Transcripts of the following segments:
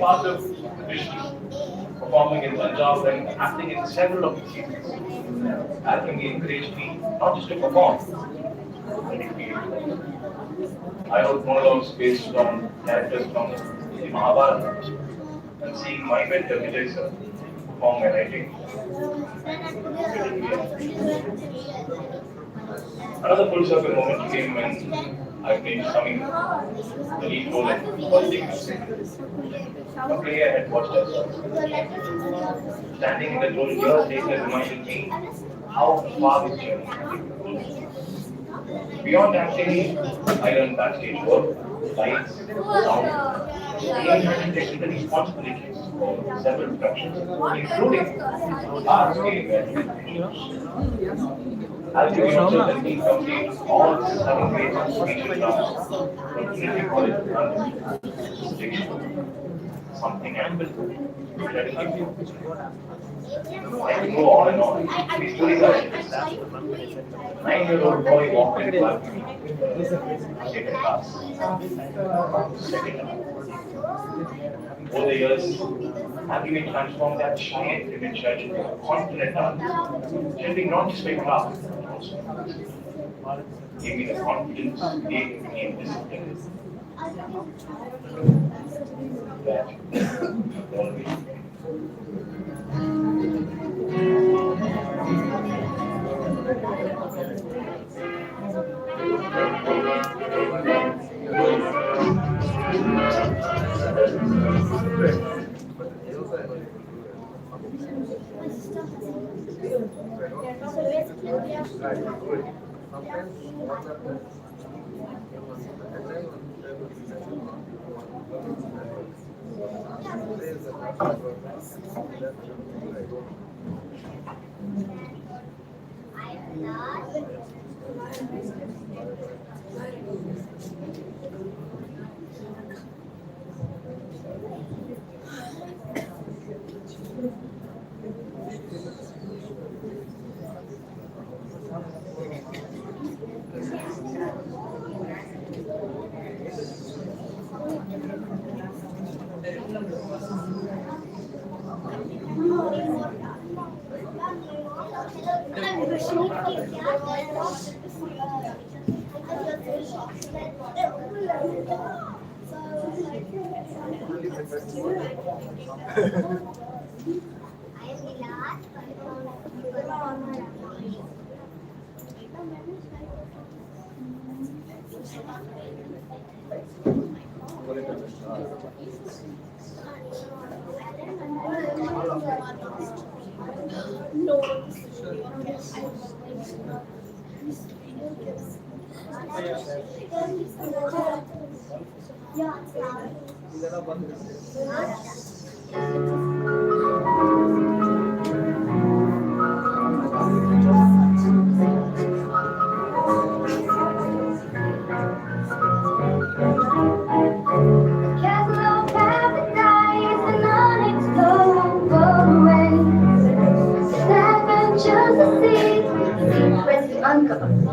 part of digital, performing in Punjab and acting in several of the seasons. Alchemy encouraged me not just to perform, but to create. I wrote monologues based on characters from the Mahabharata and seeing my mentor Vijay sir perform my writing. Another full circle moment came when I played Sami, the lead role in Politics, a play I had watched as well. Standing in that role years later reminded me how far this journey has. Beyond acting, I learned backstage work, lights, sound, even having taken the responsibilities for several productions, including our scaling and Alchemy also let me complete all 7 grades of speech and drama from Trinity College of London. Something I'm incredibly. I can go on and on. These stories are endless. 9-year-old boy walked in balcony, second class, second over the years, Alchemy transformed that shy and timid child into a confident adult, shaping not just my craft, but also gave me the confidence, gave me discipline that always.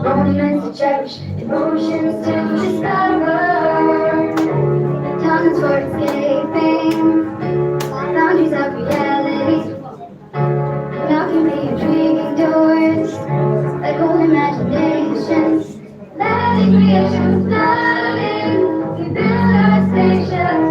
Moments to cherish, emotions to discover, times for escaping, boundaries of reality. Now can be intriguing doors, like old imaginations, letting creations flooding, we build our stations.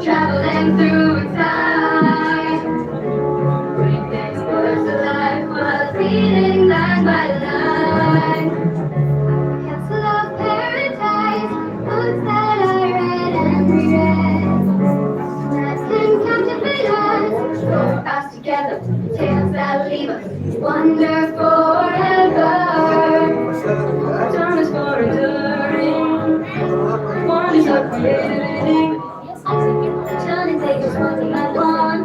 Traveling through time, bring things close to life while reading line by line. Castle of paradise, books that I read and reread, that can captivate us, for us together, tales that leave us wonder forever. Time is for enduring, one is of creativity. Turning pages one by one,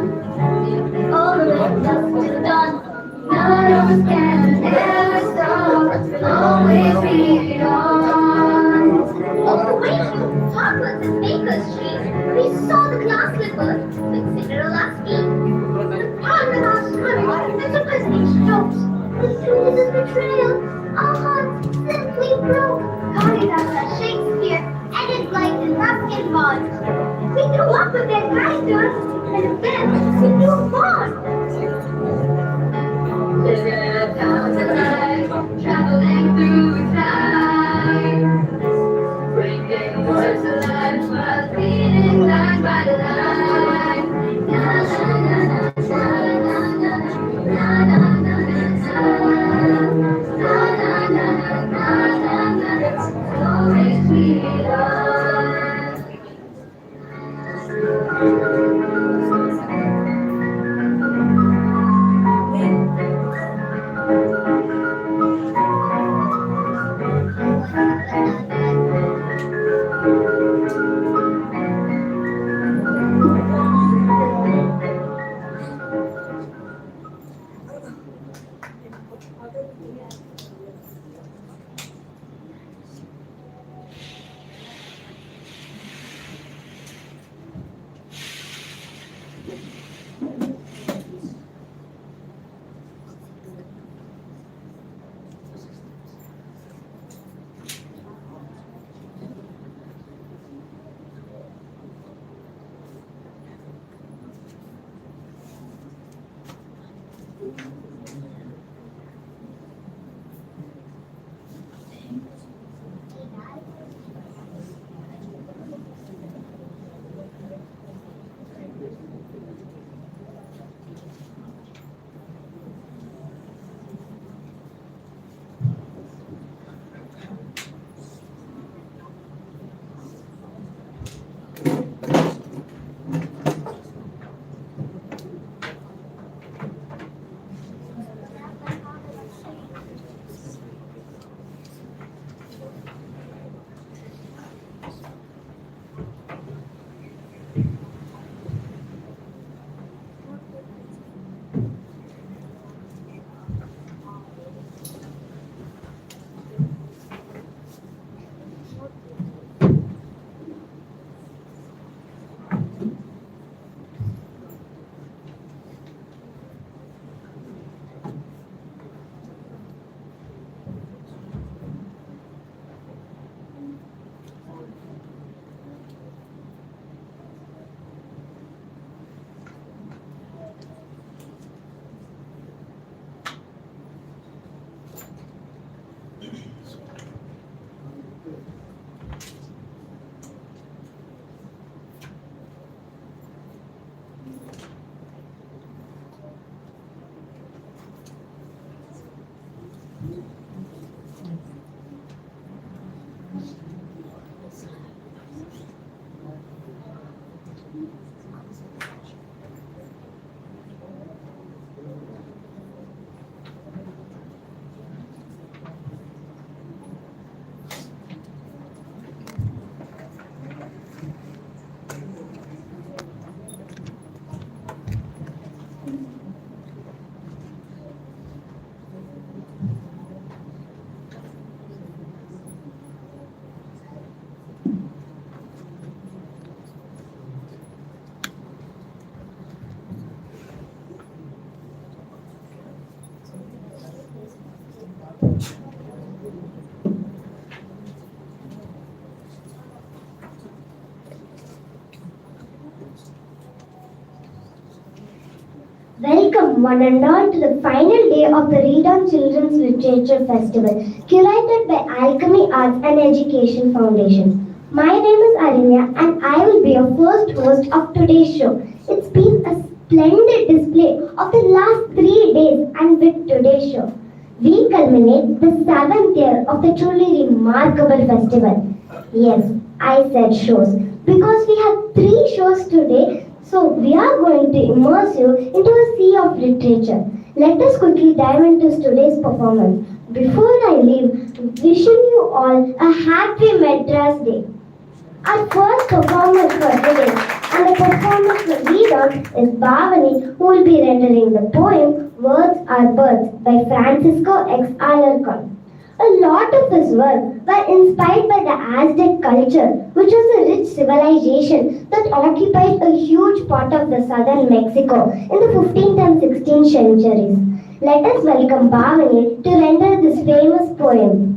all of it left to done. None of us can ever stop, always read on. On the way to Hogwarts and Baker Street, we saw the glass slippers with Cinderella's feet. The Parmesan swimming with the Disney strokes. The sweetest betrayal, our hearts simply broke. Kalidas Shakespeare ended like the Ruskin bond. We grew up with their characters, and then we grew on. Living down the line, traveling through time, bringing words to life while reading line by line. Na na na na na na na na na na. Stories we love. Welcome one and all to the final day of the Read on Children's Literature Festival, curated by Alchemy Arts and Education Foundation. My name is Arinya and I will be your first host of today's show. It's been a splendid display of the last 3 days, and with today's show, we culminate the 7th year of the truly remarkable festival. Yes, I said shows because we have 3 shows today. So we are going to immerse you into a sea of literature. Let us quickly dive into today's performance. Before I leave, wishing you all a happy Madras Day. Our first performer for today and the performance to read on is Bhavani, who will be rendering the poem Words Are Birds by Francisco X. Alarcon. A lot of his work were inspired by the Aztec culture, which was a rich civilization that occupied a huge part of the southern Mexico in the 15th and 16th centuries. Let us welcome Bhavani to render this famous poem.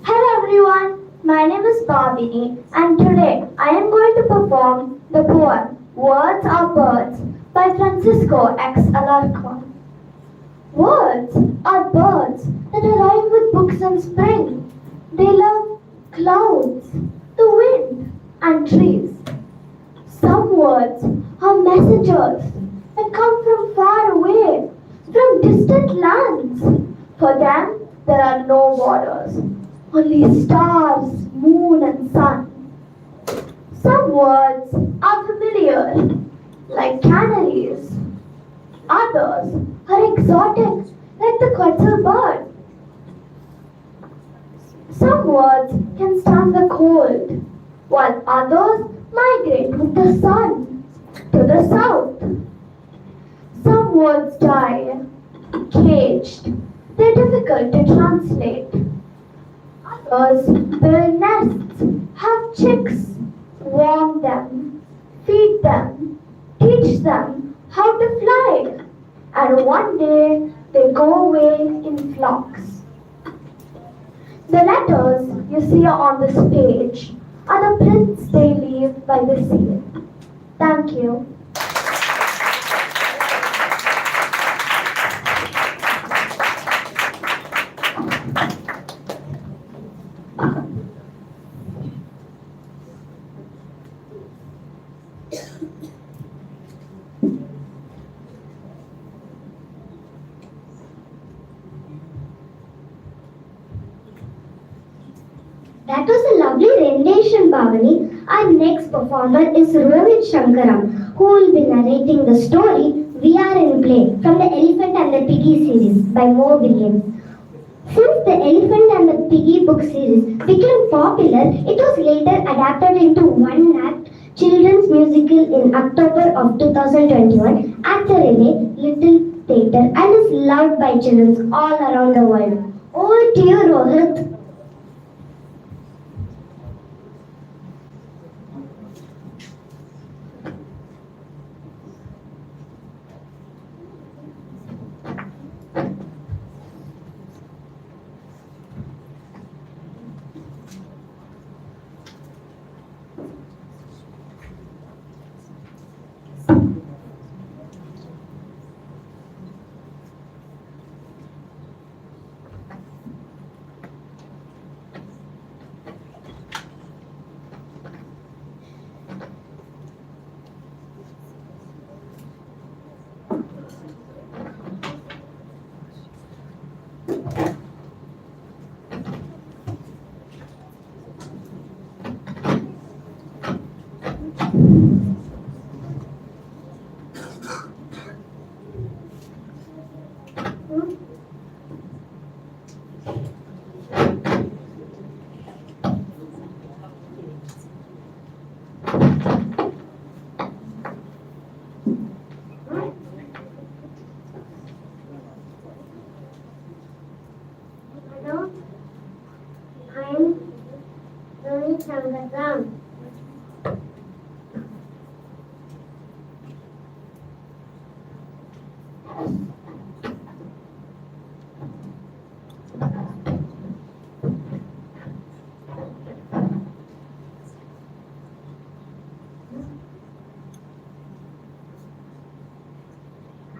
Hello everyone, my name is Bhavini and today I am going to perform the poem Words Are Birds by Francisco X. Alarcon. Words are birds that arrive with books in spring. They love clouds, the wind, and trees. Some words are messengers that come from far away, from distant lands. For them, there are no borders, only stars, moon, and sun. Some words are familiar, like canaries. Others are exotic, like the quetzal bird. Some words can stand the cold, while others migrate with the sun to the south. Some words die, caged. They're difficult to translate. Others build nests, have chicks, warm them, feed them, teach them how to fly, and one day they go away in flocks. The letters you see on this page are the prints they leave by the sea. Thank you. That was a lovely rendition, Bhavani. Our next performer is Rohit Shankaram, who will be narrating the story We Are in Play from the Elephant and the Piggy series by Mo Williams. Since the Elephant and the Piggy book series became popular, it was later adapted into one-act children's musical in October of 2021 at the Rene Little Theatre and is loved by children all around the world. Over to you, Rohit. Hello, I'm Rohit Shankaram.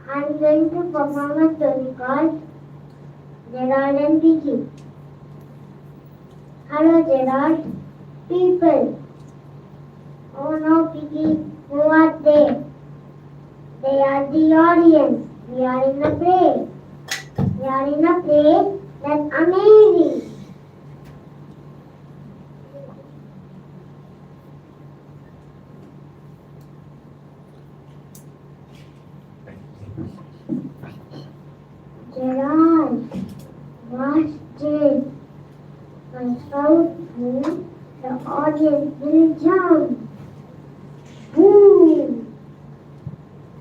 I'm going to perform a story called Gerard and Piggy. Hello Gerard, people. Oh no Piggy, who are they? They are the audience. We are in a play. We are in a play that's amazing. move, the audience will jump. Boom!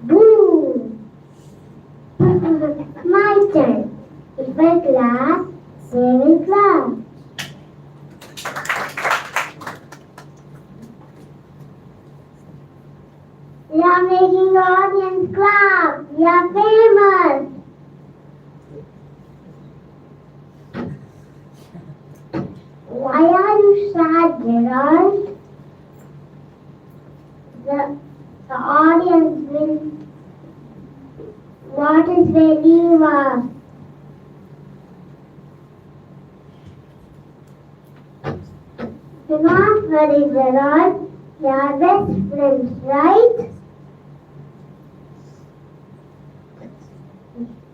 Boom! My turn. If I clap, they will clap. We are making the audience clap. We are famous. Why are you sad, Gerald? The audience will. What is believer? Do not worry, Gerald. We are best friends, right?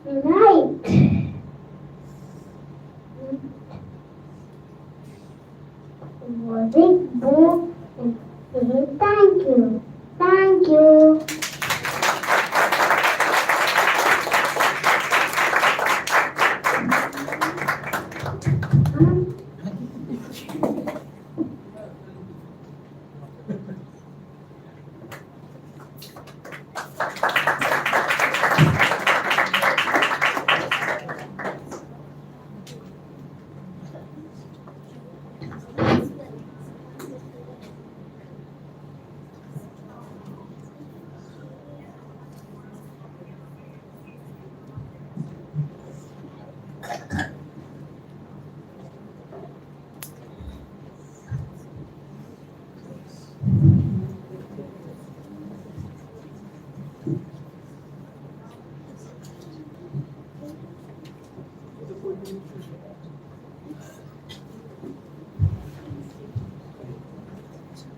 Right. Was it book and say thank you. Thank you.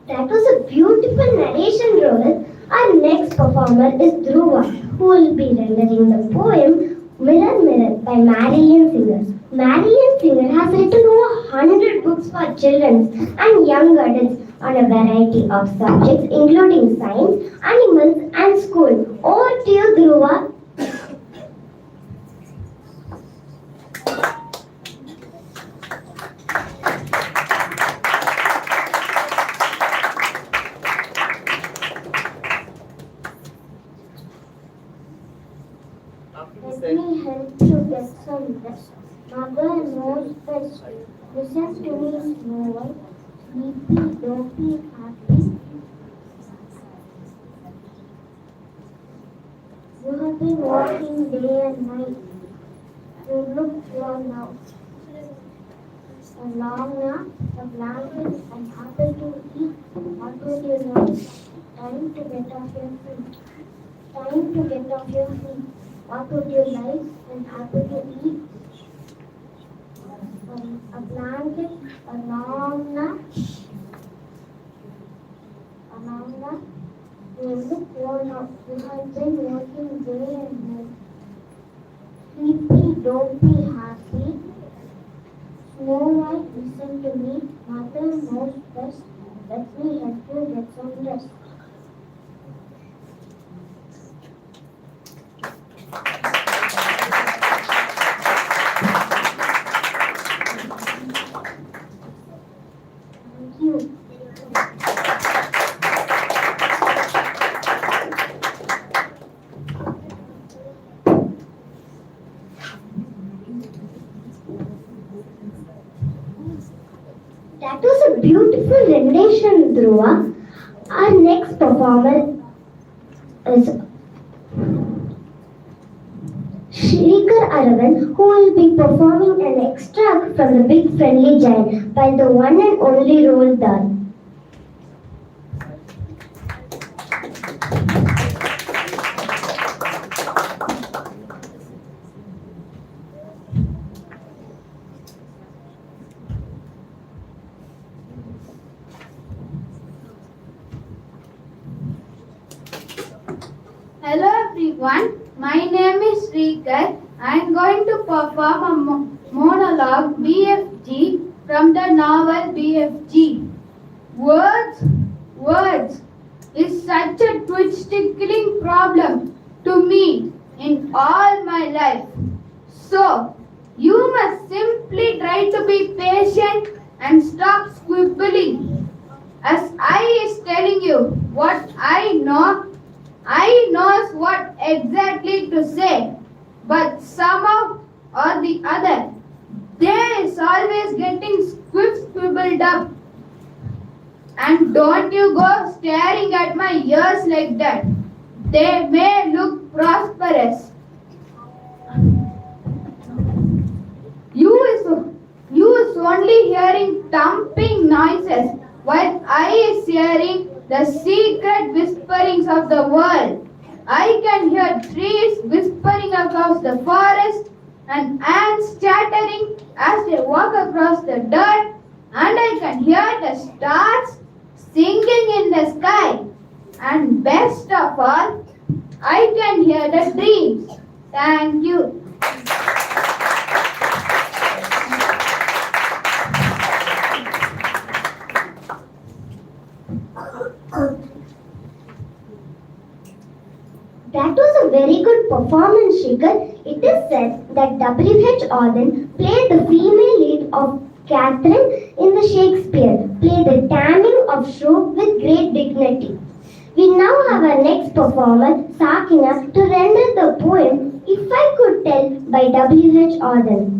That was a beautiful narration role. Our next performer is Dhruva, who will be rendering the poem Mirror Mirror by Marilyn Singer. Marilyn Singer has written over 100 books for children and young adults on a variety of subjects including science, animals and school. Over to you, Dhruva. Let me help you get some rest. Mother knows best. Listen to me, Snow White. Sleepy, don't be happy. You have been walking day and night. You look worn out. A long nap, a blanket, and apple to eat. What would you like? Time to get off your feet. Time to get off your feet. What would you like and apple to eat? A blanket, a long nap. You look worn out. You have been working day and night. Sleepy, don't be happy. Snow White, listen to me. Mother knows best. Let me help you get some rest. Thank you. That was a beautiful rendition, Dhruva. Our next performer is Shrikar Aravan, who will be performing an extract from The Big Friendly Giant by the one and only Roald Dahl. Hello everyone, my name is Shrikar. I am going to perform a monologue BFG from the novel BFG. Words is such a twitch-tickling problem to me in all my life. So, you must simply try to be patient and stop squibbling. As I is telling you what I knows what exactly to say, but somehow or the other, there is always getting squibbled up. And don't you go staring at my ears like that. They may look prosperous. You is only hearing thumping noises, while I is hearing the secret whisperings of the world. I can hear trees whispering across the forest and ants chattering as they walk across the dirt, and I can hear the stars singing in the sky. And best of all, I can hear the dreams. Thank you. That was a very good performance, Shikhar. It is said that W.H. Auden played the female lead of Catherine in the Shakespeare play The Taming of Shrew with great dignity. We now have our next performer, Sakina, to render the poem If I Could Tell by W.H. Auden.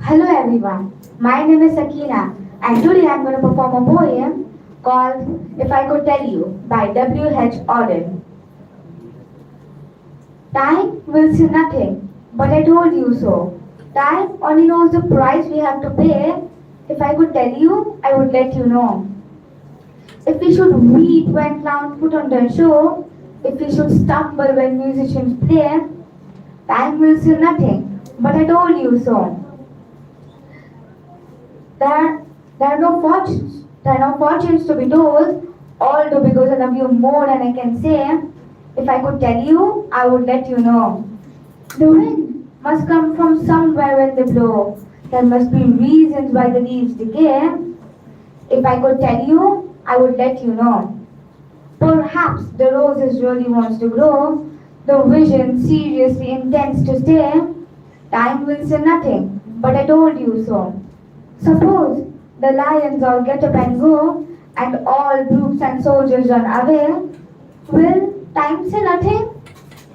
Hello everyone, my name is Sakina and today I am going to perform a poem called If I Could Tell You by W.H. Auden. Time will say nothing, but I told you so. Time only knows the price we have to pay. If I could tell you, I would let you know. If we should weep when clowns put on their show, if we should stumble when musicians play, time will say nothing, but I told you so. There are no fortunes to be told, all do because I love you more than I can say. If I could tell you, I would let you know. The wind must come from somewhere when they blow. There must be reasons why the leaves decay. If I could tell you, I would let you know. Perhaps the roses really wants to grow. The vision seriously intends to stay. Time will say nothing, but I told you so. Suppose the lions all get up and go, and all troops and soldiers run away. Will time say nothing?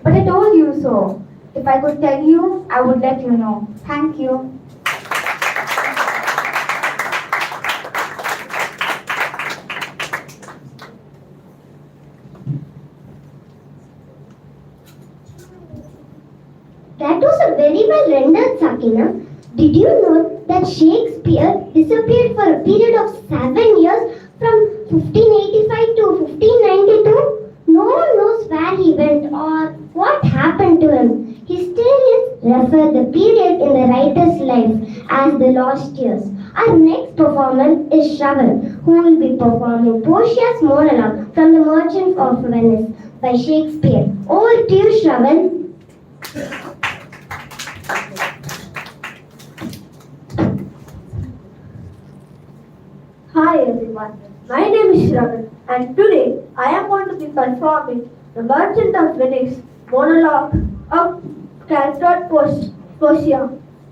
But I told you so. If I could tell you, I would let you know. Thank you. That was a very well rendered, Sakina. Did you know that Shakespeare disappeared for a period of 7 years from 1585 to 1592? No one knows where he went or what happened to him. Historians refer the period in the writer's life as the lost years. Our next performer is Shravan, who will be performing Portia's monologue from The Merchant of Venice by Shakespeare. Over to you, Shravan. Hi everyone, my name is Shravan and today I am going to be performing The Merchant of Venice monologue of curated Portia.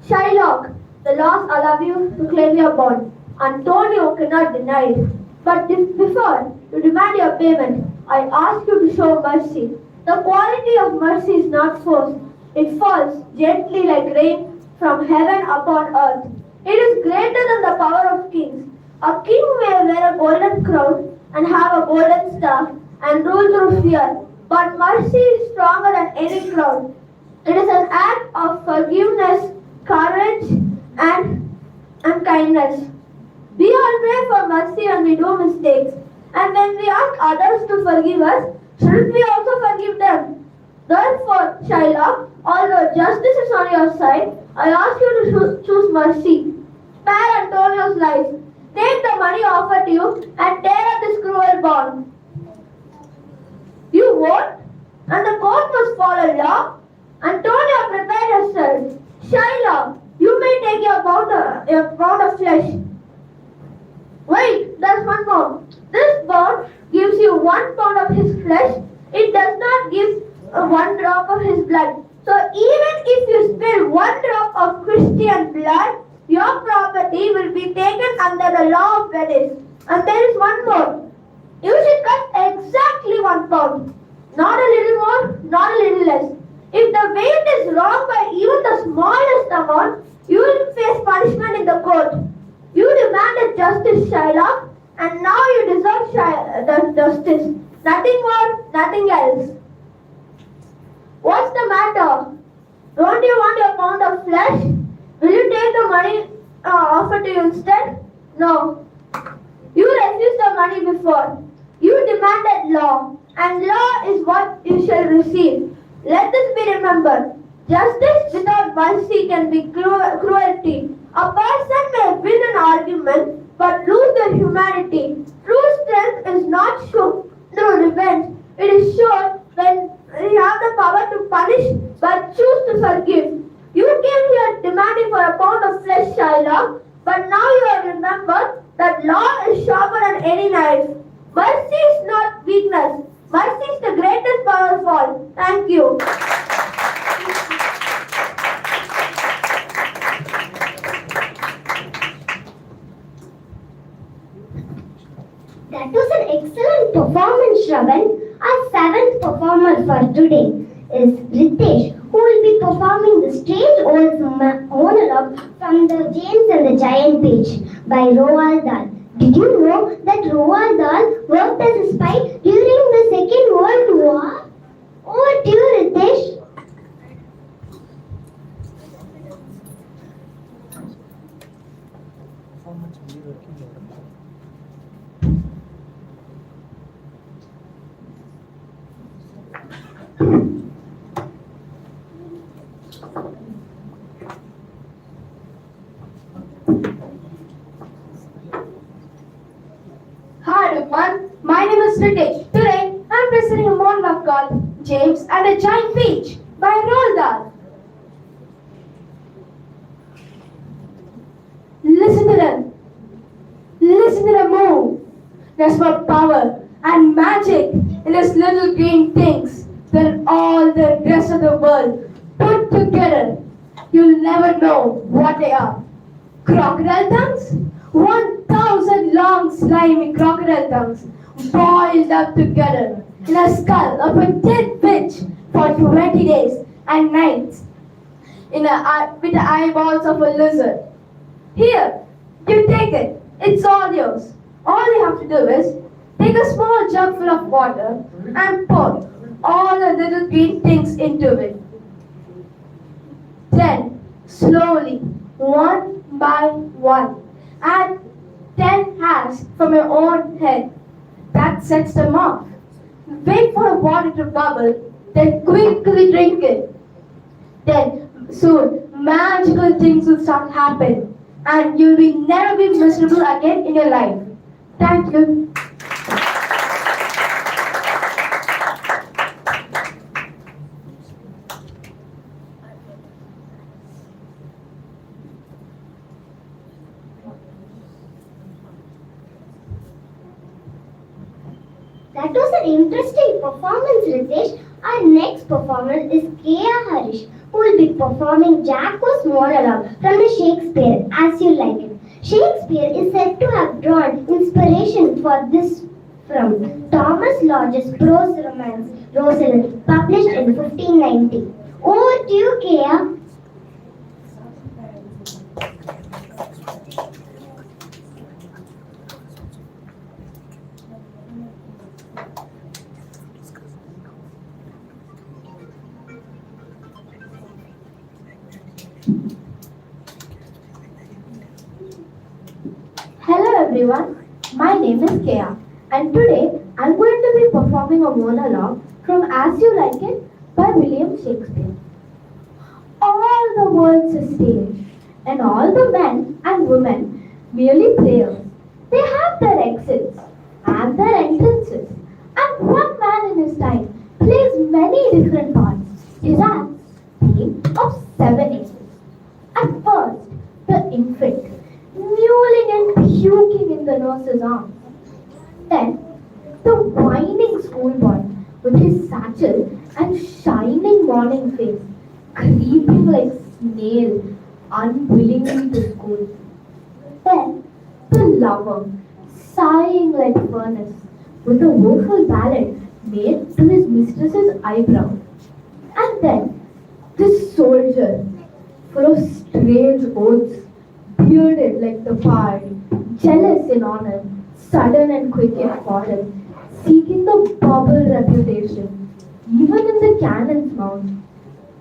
Shylock, the laws allow you to claim your bond. Antonio cannot deny it. But before you demand your payment, I ask you to show mercy. The quality of mercy is not forced. It falls gently like rain from heaven upon earth. It is greater than the power of kings. A king may wear a golden crown and have a golden staff and rule through fear, but mercy is stronger than any crown. It is an act of forgiveness, courage, and kindness. We all pray for mercy when we do mistakes, and when we ask others to forgive us, shouldn't we also forgive them? Therefore, Shylock, although justice is on your side, I ask you to choose mercy. Spare Antonio's life. Take the money offered to you and tear up this cruel bond. You won't? And the court must follow law? Antonia, prepare yourself. Shiloh, you may take your pound of flesh. Wait, there's one more. This bone gives you 1 pound of his flesh. It does not give 1 drop of his blood. So even if you spill 1 drop of Christian blood, your property will be taken under the law of Venice. And there is one more. You should cut exactly 1 pound. Not a little more, not a little less. If the weight is wrong by even the smallest amount, you will face punishment in the court. You demanded justice, Shylock, and now you deserve the justice. Nothing more, nothing else. What's the matter? Don't you want your pound of flesh? Will you take the money offered to you instead? No. You refused the money before. You demanded law, and law is what you shall receive. Let this be remembered. Justice without mercy can be cruelty. A person may win an argument but lose their humanity. True strength is not shown through revenge. It is shown when you have the power to punish but choose to forgive. You came here demanding for a pound of flesh, Shylock, but now you have remembered that law is sharper than any knife. Mercy is not weakness. Mercy is the greatest power of all. Thank you. That was an excellent performance, Shravan. Our seventh performer for today is Ritesh, who will be performing the strange old monologue from the James and the Giant page by Roald Dahl. Did you know that Roald Dahl worked as a spy during the Second World War? Over to you, Ritesh. Hi everyone, my name is Ritesh. Today I'm presenting a monologue called James and the Giant Peach by Roald Dahl. Listen to them. Listen to them move. There's more power and magic in these little green things than all the rest of the world put together. You'll never know what they are. Crocodile tongues? 1,000 long slimy crocodile tongues boiled up together in a skull of a dead witch for 20 days and nights with the eyeballs of a lizard. Here, you take it. It's all yours. All you have to do is take a small jug full of water and pour all the little green things into it. Then, slowly, one by one, add 10 hairs from your own head. That sets them off. Wait for the water to bubble, then quickly drink it. Then, soon, magical things will start happening, and you will never be miserable again in your life. Thank you. That was an interesting performance, Ritesh. Our next performer is K.A. Harish, who will be performing Jacko's monologue from the Shakespeare, As You Like It. Shakespeare is said to have drawn inspiration for this from Thomas Lodge's prose romance, Rosalind, published in 1590. Over to you, K.A. Hello everyone, my name is Kea and today I'm going to be performing a monologue from As You Like It by William Shakespeare. All the world's a stage and all the men and women merely players. They have their exits and their entrances and one man in his time, plays many different parts. His acts being of 7 ages. At first, the infant, mewling and puking in the nurse's arms. Then, the whining schoolboy with his satchel and shining morning face, creeping like snail, unwillingly to school. Then, the lover, sighing like furnace, with a woeful ballad made to his mistress's eyebrow. And then, this soldier, full of strange oaths, bearded like the pard, jealous in honor, sudden and quick in quarrel, seeking the bubble reputation, even in the cannon's mouth.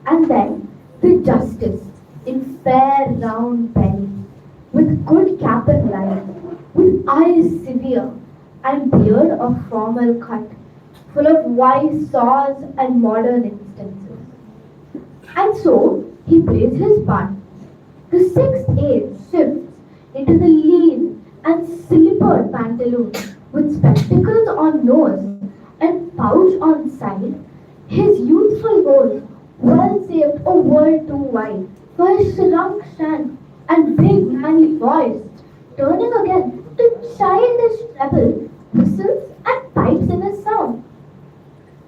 And then the justice, in fair round belly, with good cap and line, with eyes severe, and beard of formal cut, full of wise saws and modern instances. And so he plays his part. The 6th age shifts into the lean and slippered pantaloon with spectacles on nose and pouch on side. His youthful goals well saved a world too wide for his shrunk shank and big manly voice, turning again to childish treble, whistles and pipes in his sound.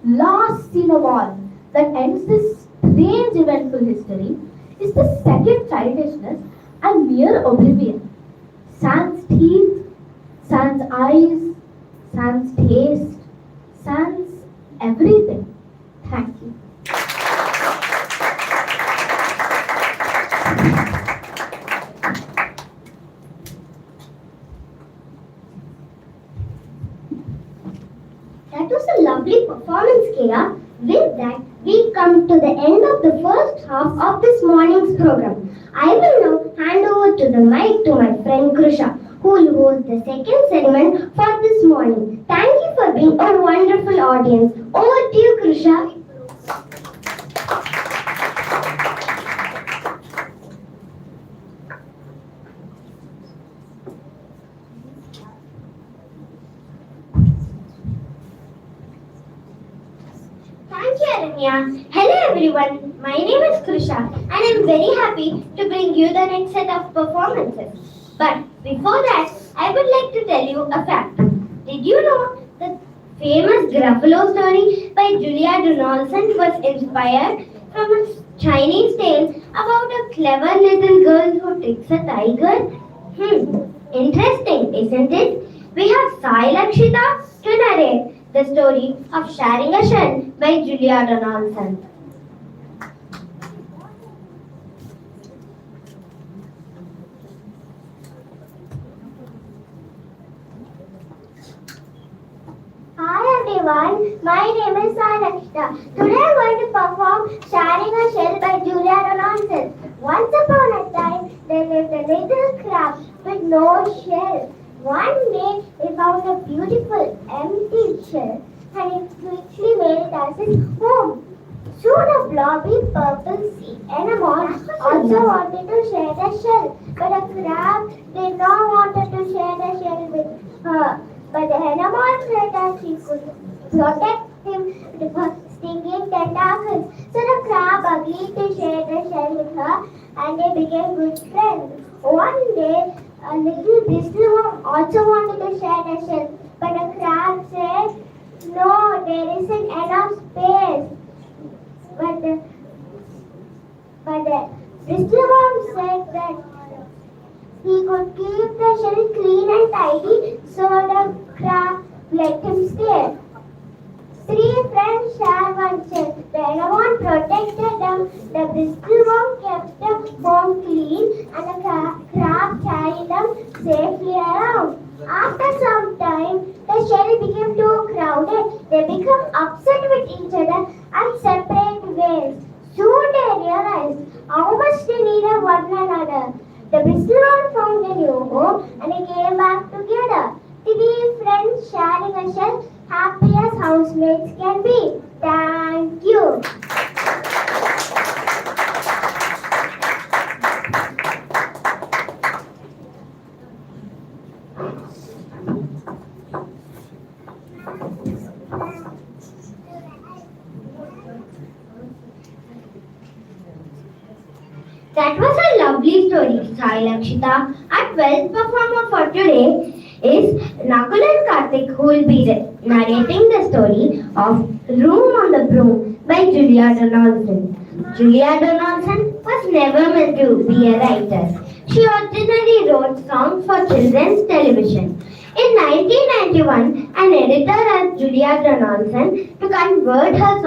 Last scene of all that ends this strange eventful history is the second childishness and mere oblivion. Sans teeth, sans eyes, sans taste, sans everything. Thank you. That was a lovely performance, Kira. With that, we come to the end of the first half of this morning's program. I will now hand over to the mic to my friend Krusha, who will host the second segment for this morning. Thank you for being a wonderful audience. Over to you, Krusha. Thank you, Aranya. Hello everyone, my name is Krusha and I am very happy to bring you the next set of performances. But before that, I would like to tell you a fact. Did you know the famous Gruffalo story by Julia Donaldson was inspired from a Chinese tale about a clever little girl who tricks a tiger? Interesting, isn't it? We have Sai Lakshita to narrate the story of Sharing a Shell by Julia Donaldson. Hi everyone, my name is Sai Lakshita. Today I'm going to perform Sharing a Shell by Julia Donaldson. Once upon a time, there lived a little crab with no shell. One day, he found a beautiful empty shell and he quickly made it as his home. Soon a blobby purple sea anemone also wanted to share the shell, but a crab did not want to share the shell with her. But the anemone said that she could protect him with her stinging tentacles. So the crab agreed to share the shell with her and they became good friends. One day, a little bristleworm also wanted to share the shell, but the crab said, "No, there isn't enough space." But the bristleworm said that he could keep the shell clean and tidy, so the crab let him stay. 3 friends share one shell. The anemone protected them, the bristleworm kept the home clean, and the crab carried them safely around. After some time, the shell became too crowded. They became upset with each other and separate ways. Soon they realized how much they needed one another. The bristleworm found a new home and they came back together. 3 friends sharing a shell, happy as housemates can be. Thank you. That was a lovely story, Sai Lakshita. Our 12th performer for today is Nakul and Karthik, who will be narrating the story of Room on the Broom by Julia Donaldson. Julia Donaldson was never meant to be a writer. She originally wrote songs for children's television. In 1991, an editor asked Julia Donaldson to convert her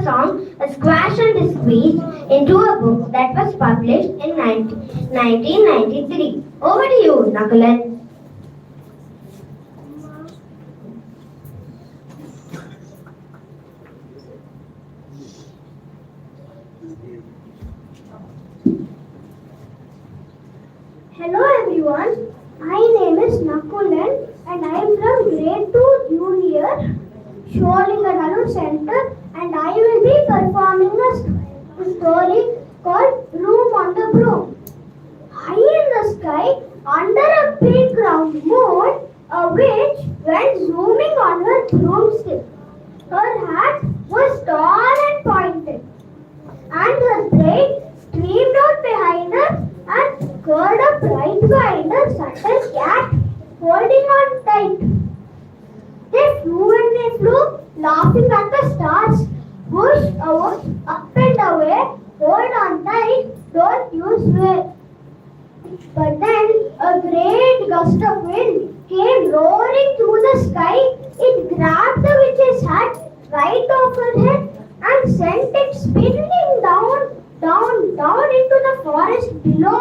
song A Squash and a Squeeze into a book that was published in 1993. Over to you, Nakulan. Hello everyone, my name is Nakulan and I am from grade 2 junior Sholingadanu Center and I will be performing a story called Room on the Broom. High in the sky, under a big round moon, a witch went zooming on her broomstick. Her hat was tall and pointed and her braid streamed out behind her and curled up right behind her sat a cat holding on tight. They flew and they flew, laughing at the stars. Whoosh, whoosh, up and away, hold on tight, don't you sway. But then a great gust of wind came roaring through the sky. It grabbed the witch's hat right off her head and sent it spinning down, down, down into the forest below.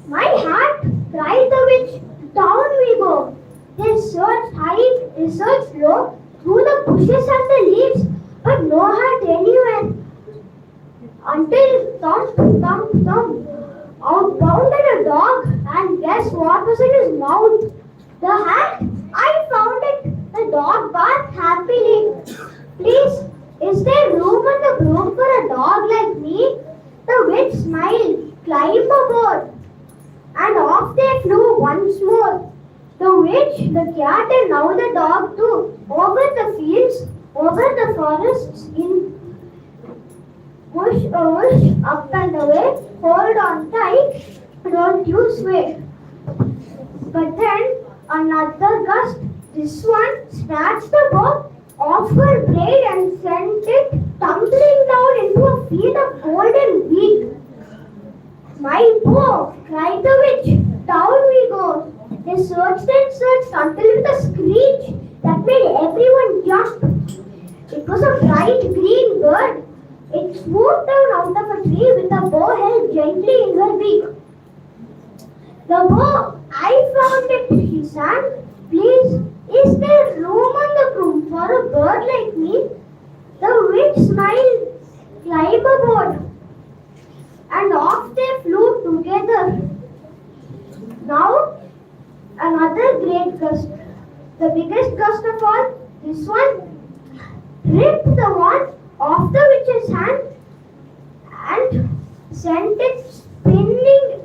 My hat, cried the witch, down we go. They searched high, they searched low, through the bushes and the leaves, but no hat anywhere. Until thump, thump, thump, out bounded a dog, and guess what was in his mouth? The hat, I found it. The dog barked happily. Please, is there room on the broom for a dog like me? The witch smiled, climb aboard. And off they flew once more. The witch, the cat, and now the dog too. Over the fields, over the forests, in whoosh, whoosh, up and away. Hold on tight, don't you sway. But then another gust. This one snatched the bow off her braid and sent it tumbling down into a field of golden wheat. My bow, cried the witch, down we go. They searched and searched until with a screech that made everyone jump. It was a bright green bird. It swooped down out of a tree with a bow held gently in her beak. The bow, I found it, she sang. Please, is there room on the broom for a bird like me? The witch smiled, climb aboard. And off they flew together. Now, another great gust. The biggest gust of all, this one, ripped the wand off the witch's hand and sent it spinning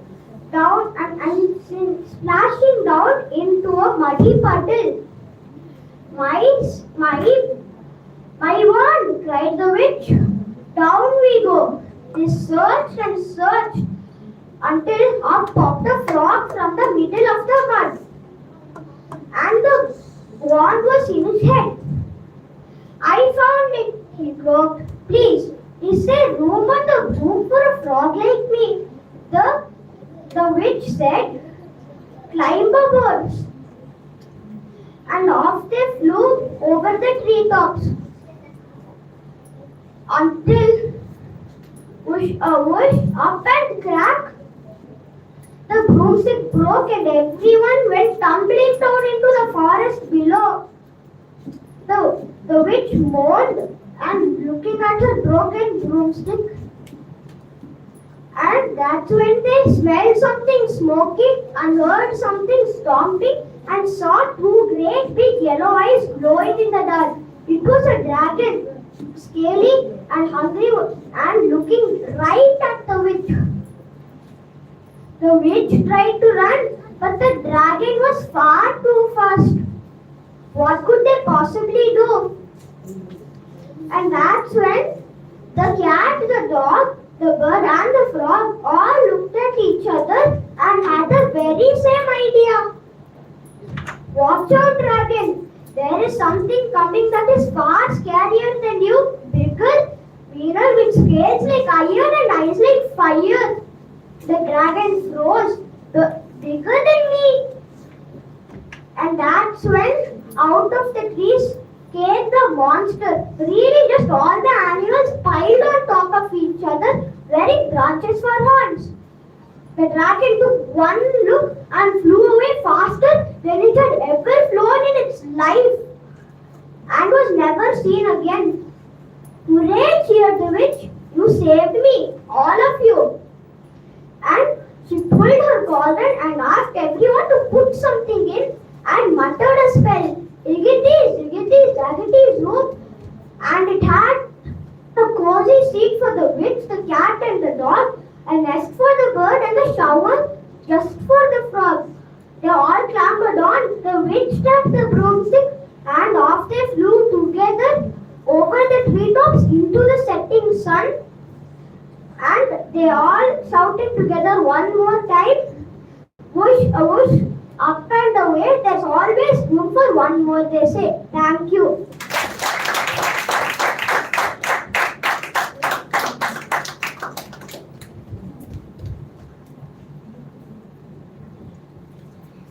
down and splashing down into a muddy puddle. My wand, cried the witch. Down we go. They searched and searched until up popped a frog from the middle of the mud. And the wand was in his head. I found it, he croaked. Please, is there room on the broom for a frog like me? The witch said, climb aboard. And off they flew over the treetops until whoosh, whoosh, up and crack. The broomstick broke and everyone went tumbling down into the forest below. The witch moaned and looking at her broken broomstick. And that's when they smelled something smoky and heard something stomping and saw two great big yellow eyes glowing in the dark. It was a dragon, scaly and hungry and looking right at the witch. The witch tried to run, but the dragon was far too fast. What could they possibly do? And that's when The cat, the dog, the bird and the frog all looked at each other and had the very same idea. Watch out, dragon. There is something coming that is far scarier than you. Bigger, meaner, with scales like iron and eyes like fire. The dragon froze. Bigger than me. And that's when out of the trees came the monster. Really just all the animals piled on top of each other, wearing branches for horns. The dragon took one look and flew away faster than it had ever flown in its life and was never seen again. Hooray, cheered the witch. You saved me, all of you. And she pulled her cauldron and asked everyone to put something in and muttered a spell. Iggities, daggities, rope. And it had a cozy seat for the witch, the cat and the dog, a nest for the bird and a shower just for the frog. They all clambered on. The witch tapped the broomstick and off they flew together over the treetops into the setting sun. And they all shouted together one more time. Whoosh, a whoosh, up and away. There's always room for one more, they say. Thank you.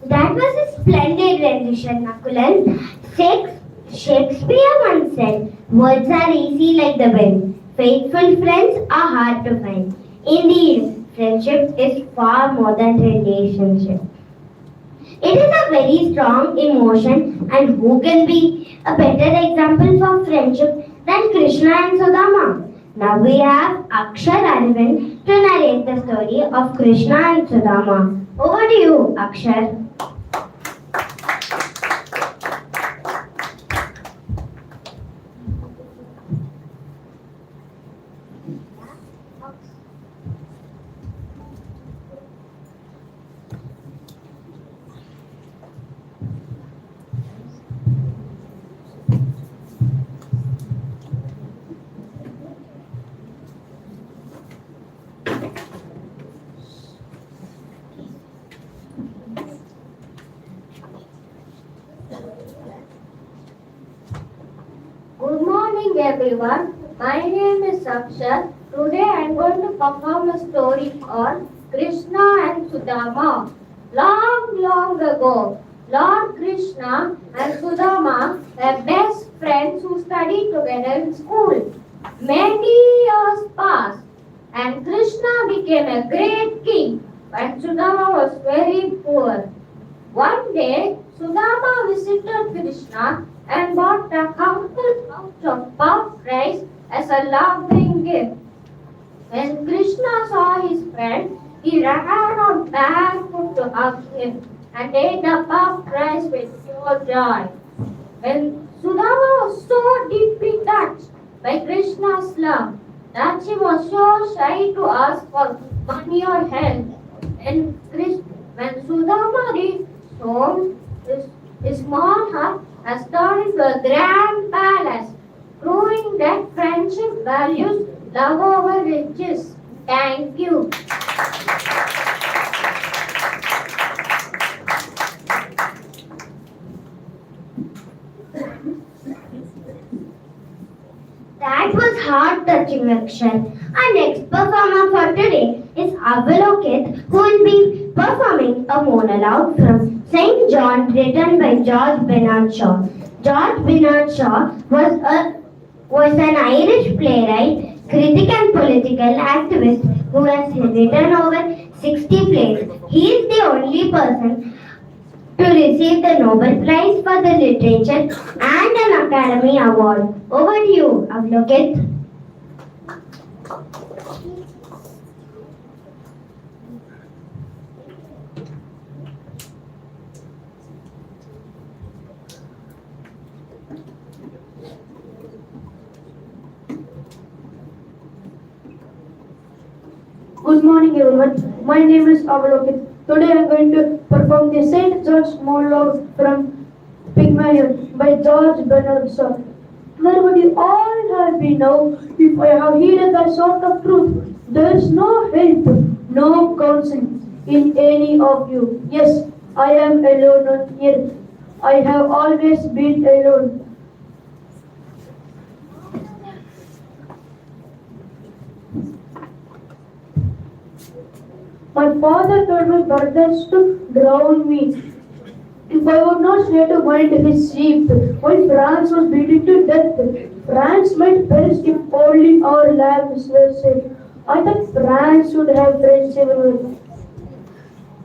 That was a splendid rendition, Nakulan. Shakespeare once said, words are easy like the wind. Faithful friends are hard to find. Indeed, friendship is far more than relationship. It is a very strong emotion, and who can be a better example for friendship than Krishna and Sudama? Now we have Akshar Arvind to narrate the story of Krishna and Sudama. Over to you, Akshar. Good morning, everyone. My name is Akshar. Today I am going to perform a story called Krishna and Sudama. Long ago, Lord Krishna and Sudama were best friends who studied together in school. Many years passed and Krishna became a great king, but Sudama was very poor. One day, Sudama visited Krishna and bought a humble pouch of puffed rice as a loving gift. When Krishna saw his friend, he ran on barefoot to hug him and ate the puffed rice with pure joy. When Sudama was so deeply touched by Krishna's love that he was so shy to ask for money or help, when Sudama reached home, his small hut has turned into a grand palace, proving that friendship values love over riches. Thank you. That was heart-touching, Akshar. Our next performer for today is Avalokit, who will be performing a monologue from St. John written by George Bernard Shaw. George Bernard Shaw was an Irish playwright, critic and political activist who has written over 60 plays. He is the only person to receive the Nobel Prize for the Literature and an Academy Award. Over to you, Avalokit. Good morning, everyone. My name is Avalokit. Today I am going to perform the St. George monologue from Pygmalion by George Bernard Shaw. Where would you all have been now if I have heeded the sort of truth? There is no help, no counsel in any of you. Yes, I am alone on earth. I have always been alone. My father told my brothers to drown me if I would not stay to mind his sheep, while France was beaten to death. France might perish if only our lambs were safe. I thought France would have friends everywhere.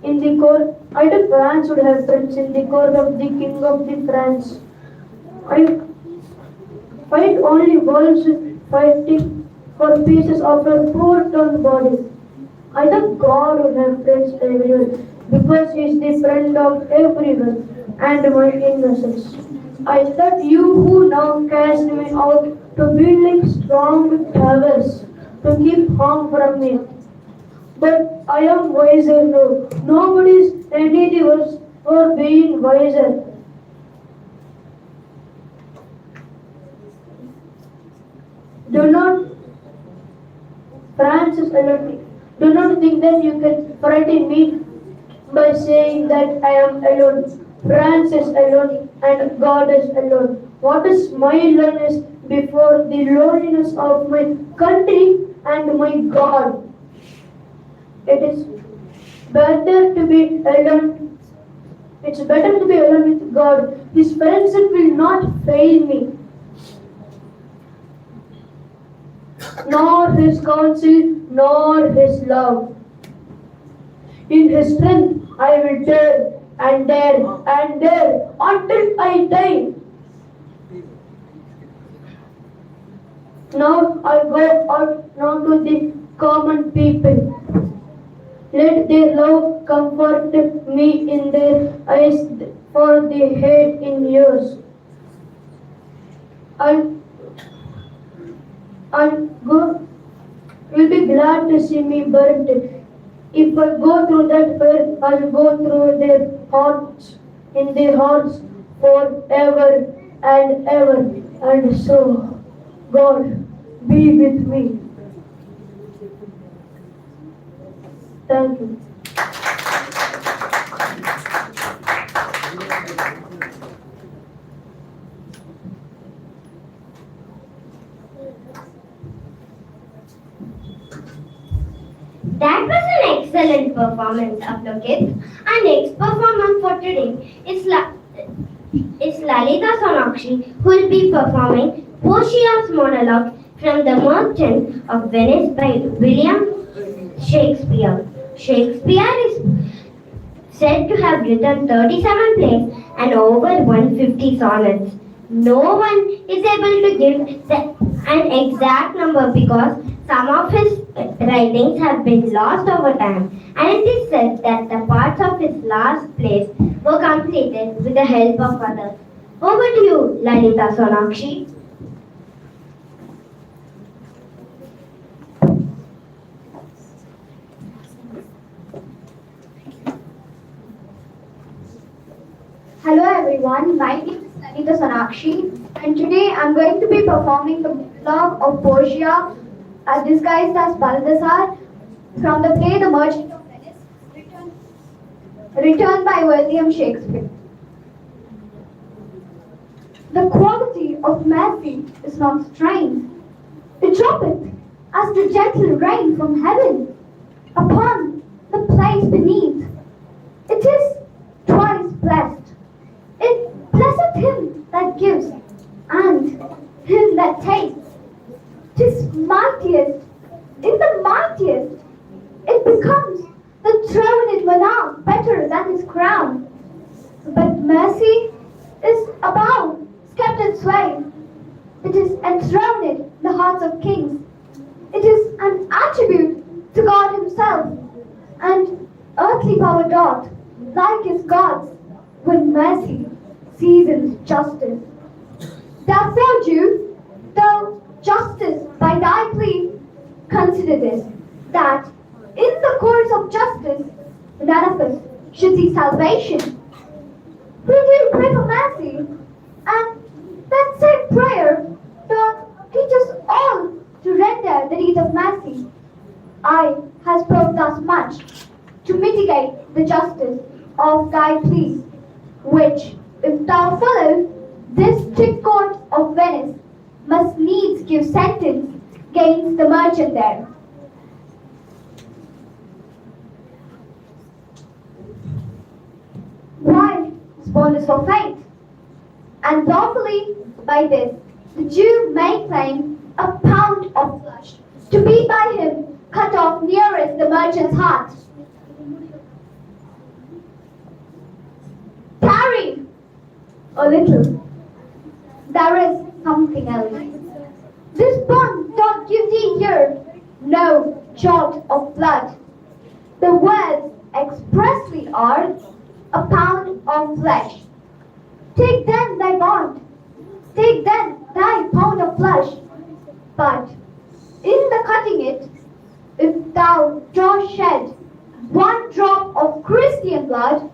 In the court, I thought France would have friends in the court of the King of the France. I fight only wolves fighting for pieces of her poor torn body. I thought God would have friends everywhere because He is the friend of everyone and my innocence. I thought you who now cast me out to build like strong towers to keep harm from me. But I am wiser now. Nobody is any the worse for being wiser. Do not, Francis alone. Do not think that you can frighten me by saying that I am alone. France is alone and God is alone. What is my loneliness before the loneliness of my country and my God? It is better to be alone. It's better to be alone with God. His friendship will not fail me, nor His counsel, nor His love. In His strength, I will dare and dare and dare until I die. Now I go out now to the common people. Let their love comfort me in their eyes for the hate in yours. And go will be glad to see me burnt. If I go through that fire, I'll go through their hearts, in their hearts forever and ever. And so, God, be with me. Thank you. That was an excellent performance of the kids. Our next performer for today is Lalita Sonakshi, who will be performing Portia's monologue from The Merchant of Venice by William Shakespeare. Shakespeare is said to have written 37 plays and over 150 sonnets. No one is able to give an exact number because some of his writings have been lost over time, and it is said that the parts of his last plays were completed with the help of others. Over to you, Lalita Sonakshi. Hello everyone, my name is Lalita Sonakshi and today I'm going to be performing the monologue of Portia disguised as Balthazar from the play The Merchant of Venice, written by William Shakespeare. The quality of mercy is not strength. It droppeth as the gentle rain from heaven upon the place beneath. It is twice blessed. It blesseth him that gives and him that takes. 'Tis mightiest, in the mightiest, it becomes the throned monarch better than his crown. But mercy is above sceptred sway. It is enthroned in the hearts of kings. It is an attribute to God himself, and earthly power doth, like his gods, when mercy seasons justice. Therefore, Jew, though justice by thy plea, consider this, that in the course of justice, none of us should see salvation. We do pray for mercy, and that same prayer eye has proved us much to mitigate the justice of thy pleas, which, if thou follow, this strict court of Venice must needs give sentence against the merchant there. Why, this bond is for fate, and lawfully by this the Jew may claim a pound of flesh to be by him cut off nearest the merchant's heart. Tarry a little. There is something else. This bond doth give thee here no jot of blood. The words expressly are a pound of flesh. Take then thy bond, take then thy pound of flesh. But in the cutting it, if thou dost shed one drop of Christian blood,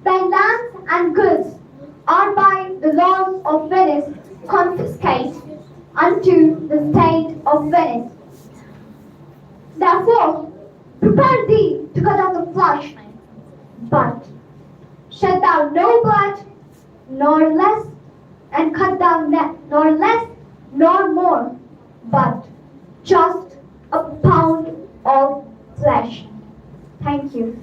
thy lands and goods are by the laws of Venice confiscate unto the state of Venice. Therefore, prepare thee to cut off the flesh, but shed thou no blood, nor less, and cut thou nor less, nor more, but just a pound of flesh. Thank you.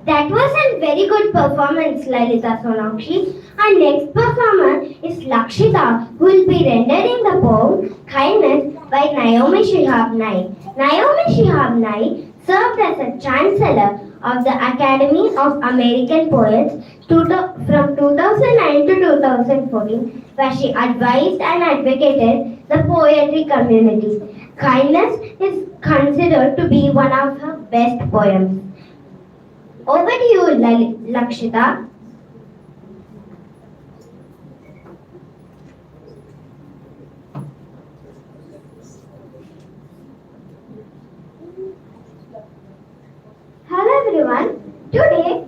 That was a very good performance, Lalita Sonakshi. Our next performer is Lakshita, who will be rendering the poem Kindness by Naomi Shihab Naik. Naomi Shihab Naik served as a Chancellor of the Academy of American Poets from 2009 to 2014, where she advised and advocated the poetry community. Kindness is considered to be one of her best poems. Over to you, Lakshita. Hello everyone. Today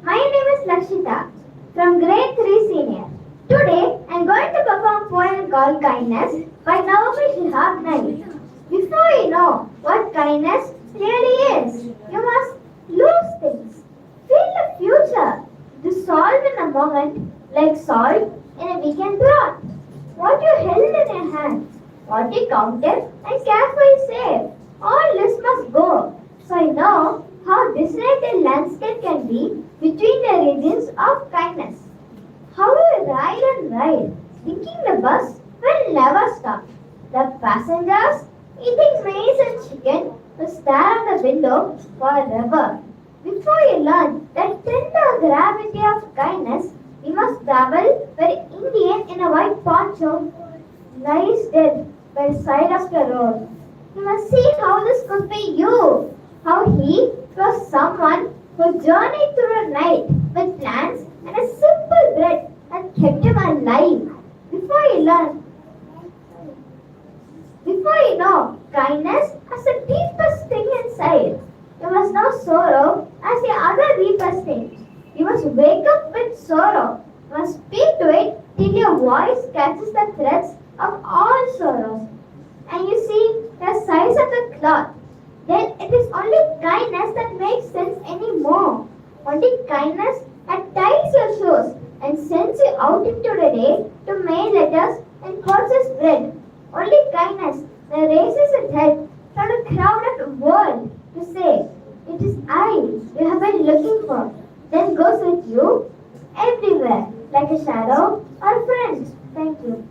my name is Lakshita from grade 3 senior. Today I'm going to perform a poem called Kindness by Naomi Shihab Naik. Before you know what kindness really is, you must lose things. Feel the future. Dissolve in a moment like salt in a weekend broth. What you held in your hands, what you counted and carefully saved, all this must go. So I know how disrupted landscape can be between the regions of kindness. How you ride and ride, thinking the bus will never stop. The passengers eating maize and chicken will stare at the window forever. Before you learn the tender gravity of kindness, you must travel where Indian in a white poncho lies dead by the side of the road. You must see how this could be you. How he was someone who journeyed through the night with plans and a simple bread that kept him alive. Before you know, kindness has the deepest thing inside. You must know sorrow as the other deepest thing. You must wake up with sorrow. You must speak to it till your voice catches the threads of all sorrows. And you see the size of the cloth. Then it is only kindness that makes sense anymore. Only kindness that ties your shoes and sends you out into the day to mail letters and purchase bread. Only kindness that raises its head from a crowded world to say, it is I you have been looking for. Then goes with you everywhere like a shadow or a friend. Thank you.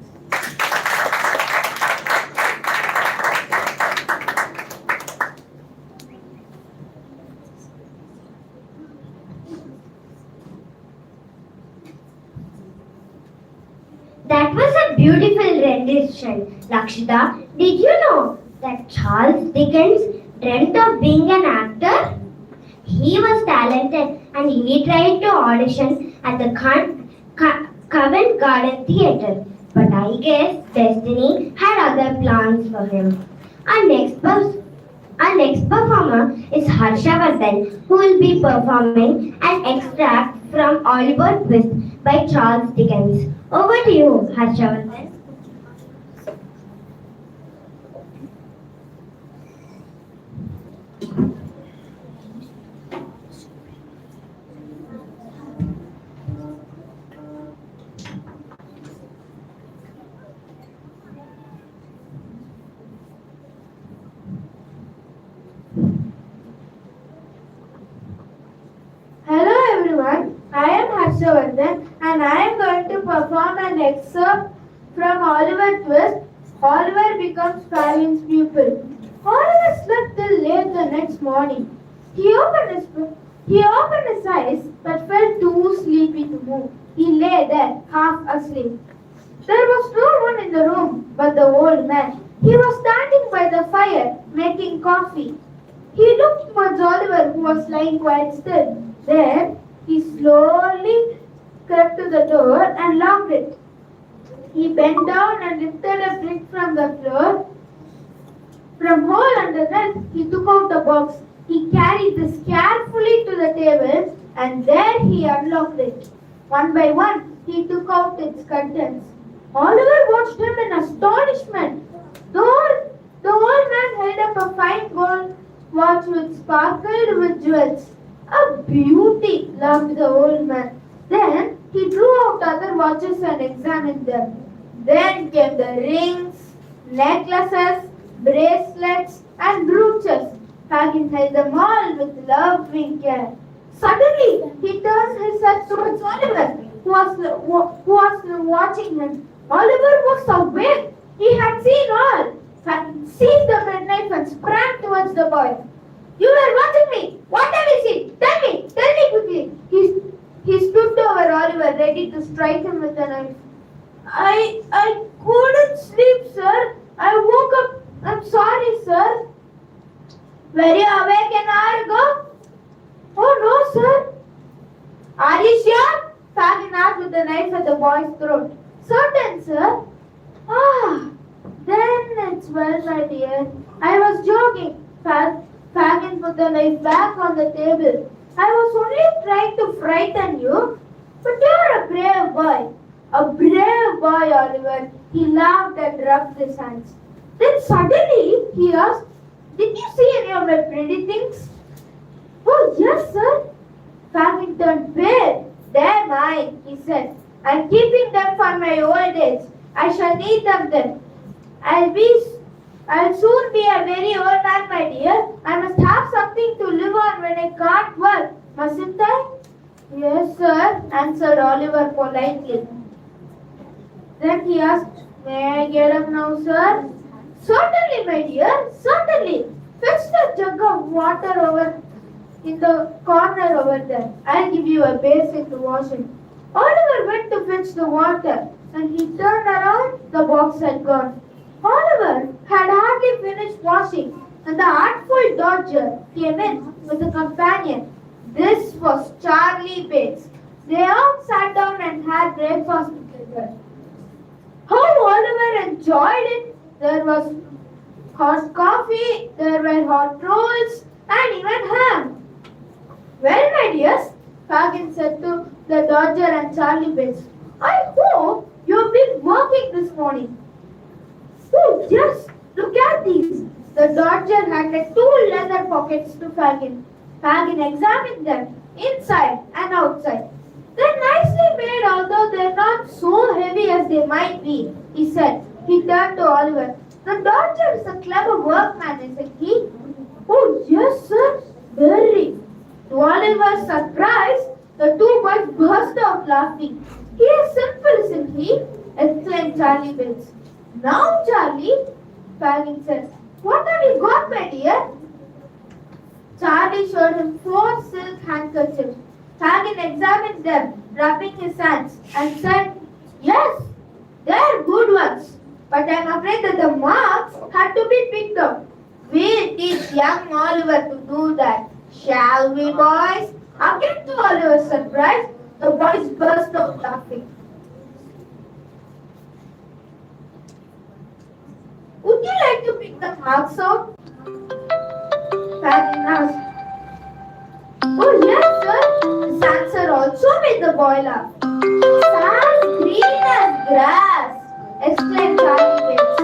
That was a beautiful rendition, Lakshita. Did you know that Charles Dickens dreamt of being an actor? He was talented and he tried to audition at the Covent Garden Theatre. But I guess destiny had other plans for him. Our next performer is Harshavardhan, who will be performing an extract from Oliver Twist by Charles Dickens. Over to you, Harshavardhan. Hello everyone, I am Harshavardhan and I am going to perform an excerpt from Oliver Twist. Oliver becomes Fagin's pupil. Oliver slept till late the next morning. He opened his eyes but felt too sleepy to move. He lay there half asleep. There was no one in the room but the old man. He was standing by the fire making coffee. He looked towards Oliver, who was lying quite still. Then he slowly crept to the door and locked it. He bent down and lifted a brick from the floor. From hole underneath, he took out a box. He carried this carefully to the table and there he unlocked it. One by one, he took out its contents. Oliver watched him in astonishment. The old man held up a fine gold watch which sparkled with jewels. A beauty, laughed the old man. Then he drew out other watches and examined them. Then came the rings, necklaces, bracelets, and brooches. Fagin held them all with loving care. Suddenly, he turned his head towards Oliver, who was watching him. Oliver was awake. He had seen all. Fagin seized the penknife and sprang towards the boy. You were watching me. What have you seen? Tell me quickly. He stood over Oliver, ready to strike him with a knife. I couldn't sleep, sir. I woke up. I'm sorry, sir. Were you awake an hour ago? Oh no, sir. Are you sure? Fagin asked with the knife at the boy's throat. Certain, sir. Then it's well, my dear. I was joking. Fagin put the knife back on the table. I was only trying to frighten you, but you're a brave boy. A brave boy, Oliver. He laughed and rubbed his hands. Then suddenly he asked, did you see any of my pretty things? Oh, yes, sir. Fagin turned pale. They're mine, he said. I'm keeping them for my old age. I shall need them then. I'll soon be a very old man, my dear. I must have something to live on when I can't work, mustn't I? Yes, sir, answered Oliver politely. Then he asked, may I get up now, sir? Certainly, my dear, certainly. Fetch the jug of water over in the corner over there. I'll give you a basin to wash in. Oliver went to fetch the water and he turned around, the box had gone. Oliver had hardly finished washing and the artful Dodger came in with a companion. This was Charlie Bates. They all sat down and had breakfast together. How Oliver enjoyed it! There was hot coffee, there were hot rolls, and even ham. Well, my dears, Fagin said to the Dodger and Charlie Bates, I hope you've been working this morning. Oh, yes, look at these. The Dodger handed 2 leather pockets to Fagin. Fagin examined them, inside and outside. They're nicely made, although they're not so heavy as they might be, he said. He turned to Oliver. The Dodger is a clever workman, isn't he? Oh, yes, sir, very. To Oliver's surprise, the 2 boys burst out laughing. He is simple, isn't he? Exclaimed Charlie Bates. Now, Charlie, Fagin said, what have you got, my dear? Charlie showed him 4 silk handkerchiefs. Fagin examined them, rubbing his hands, and said, yes, they're good ones. But I'm afraid that the marks had to be picked up. We'll teach young Oliver to do that. Shall we, boys? Again, to Oliver's surprise, the boys burst out laughing. Would you like to pick the marks out? Fagin asked. Oh yes, sir. This answer also made the boy laugh. As green as grass, exclaimed Charlie Bates.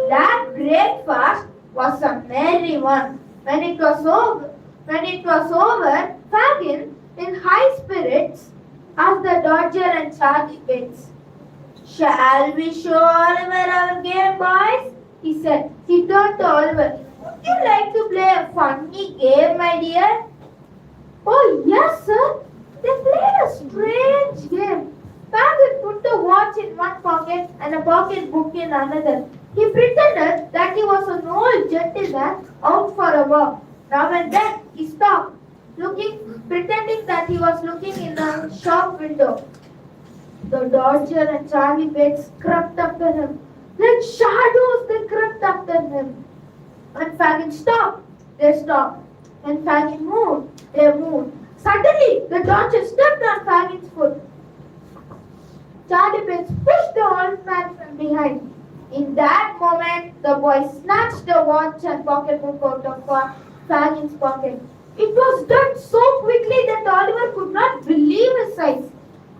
That breakfast was a merry one. When it was over, Fagin, in high spirits, asked the Dodger and Charlie Bates, "Shall we show Oliver our game, boys?" he said. He turned to Oliver. "Would you like to play a funny game, my dear?" "Oh, yes, sir." They played a strange game. Fagin put the watch in one pocket and a pocket book in another. He pretended that he was an old gentleman out for a walk. Now and then he stopped, pretending that he was looking in a shop window. The Dodger and Charlie Bates crept after him. Like shadows, they crept after him. When Fagin stopped, they stopped. When Fagin moved, they moved. Suddenly, the Dodger stepped on Fagin's foot. Charlie Bates pushed the old man from behind. In that moment, the boy snatched the watch and pocketbook out of Fagin's pocket. It was done so quickly that Oliver could not believe his eyes.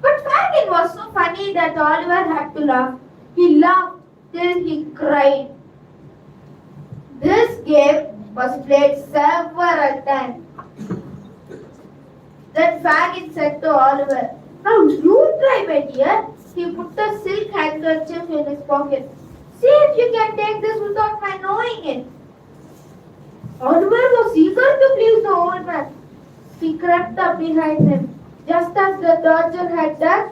But Fagin was so funny that Oliver had to laugh. He laughed till he cried. This game was played several times. Then Fagin said to Oliver, "Now you try, my dear." He put a silk handkerchief in his pocket. "See if you can take this without my knowing it." Oliver was eager to please the old man. He crept up behind him. Just as the Dodger had done,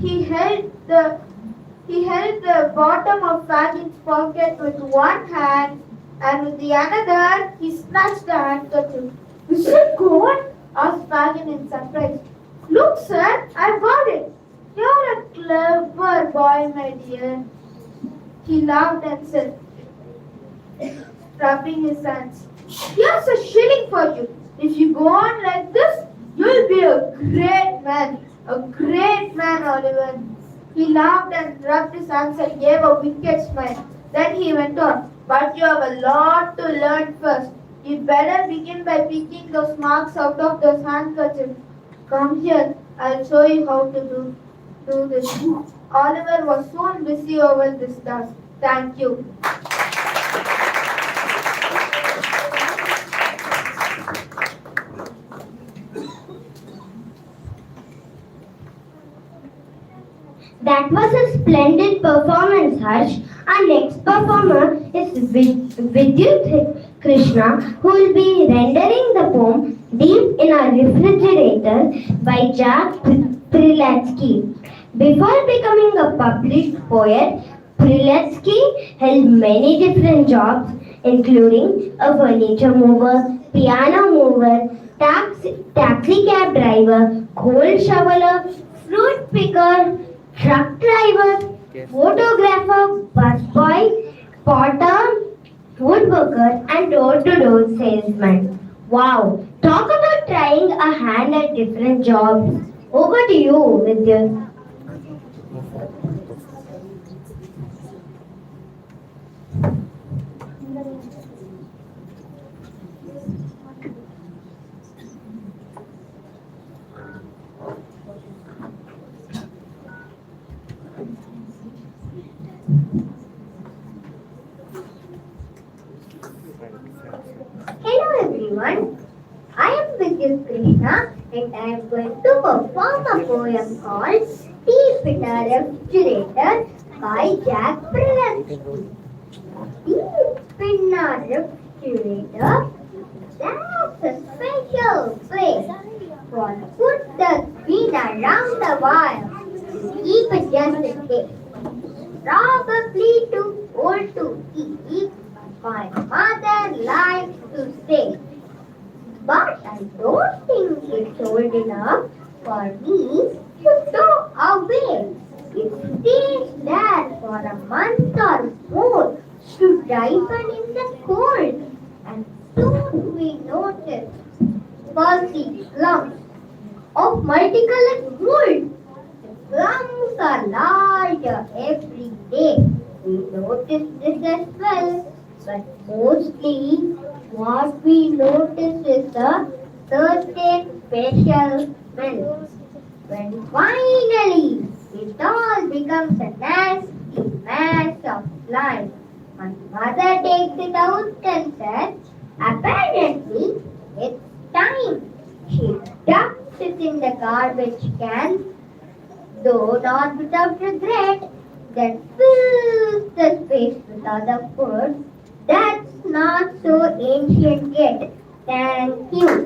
he held the bottom of Fagin's pocket with one hand, and with the other he snatched the handkerchief. "Is it gone?" asked Fagin in surprise. "Look, sir, I've got it." "You're a clever boy, my dear." He laughed and said, rubbing his hands, "Here's a shilling for you. If you go on like this, you'll be a great man. A great man, Oliver." He laughed and rubbed his hands and gave a wicked smile. Then he went on, "But you have a lot to learn first. You'd better begin by picking those marks out of those handkerchiefs. Come here, I'll show you how to do this." Oliver was soon busy over this task. Thank you. That was a splendid performance, Harsh. Our next performer is Vidyut Krishna, who will be rendering the poem Deep in a Refrigerator by Jack Prilatsky. Before becoming a published poet, Prilatsky held many different jobs, including a furniture mover, piano mover, taxi cab driver, coal shoveler, fruit picker, truck driver, photographer, busboy, potter, woodworker, and door-to-door salesman. Wow! Talk about trying a hand at different jobs. Over to you, Vidyut. Hello everyone, I am Vidyut Krishna and I am going to perform a poem called Deep in a Refrigerator by Jack Prilatsky. Deep in a refrigerator, that's a special place for food that's been around a while. Keep it just in case. Probably too old to eat. My mother likes to say, but I don't think it's old enough for me to throw away. It stays there for a month or more to ripen in the cold, and soon we notice fuzzy clumps of multicolored wood. The clumps are larger every day. We notice this as well. But mostly, what we notice is a certain special smell. When finally it all becomes a nasty mass of slime, my mother takes it out and says, apparently it's time. She dumps it in the garbage can, though not without regret, that fills the space with other foods. That's not so ancient yet. Thank you.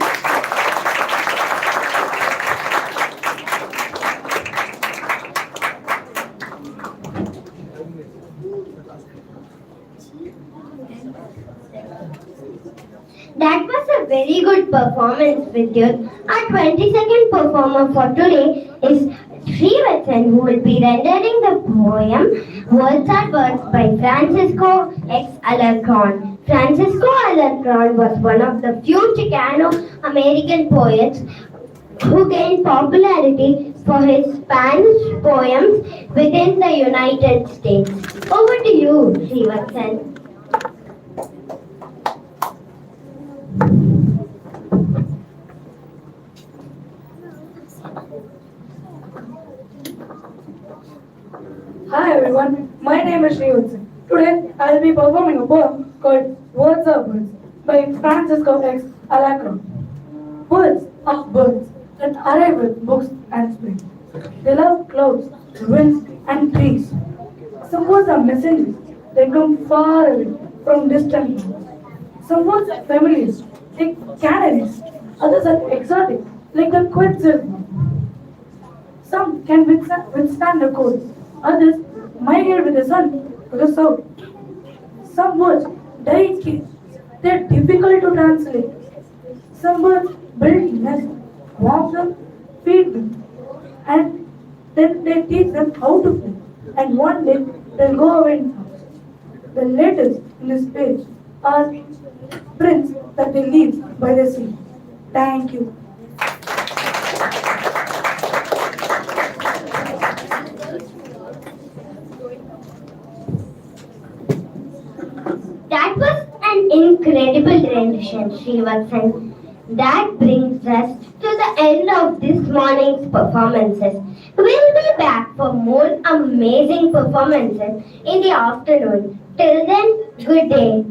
That was a very good performance, Vidyut. Our 22nd performer for today is Srivatsan, who will be rendering the poem Words Are Words by Francisco X. Alarcon. Francisco Alarcon was one of the few Chicano-American poets who gained popularity for his Spanish poems within the United States. Over to you, Srivatsan. Hi everyone, my name is Srivatsan. Today I will be performing a poem called Words Are Birds by Francisco X. Alacron. Words are birds that arrive with books and spring. They love clouds, winds and trees. Some words are messengers, they come far away from distant lands. Some words are familiar, like canaries. Others are exotic, like the quetzalcoatl. Some can withstand the cold. Others migrate with the sun to the south. Some words die in caves. They are difficult to translate. Some birds build nests, warm them, feed them, and then they teach them how to fly. And one day they'll go away in flocks. The letters in this page are prints that they leave by the sea. Thank you. That was an incredible rendition, Srivatsan. That brings us to the end of this morning's performances. We'll be back for more amazing performances in the afternoon. Till then, good day.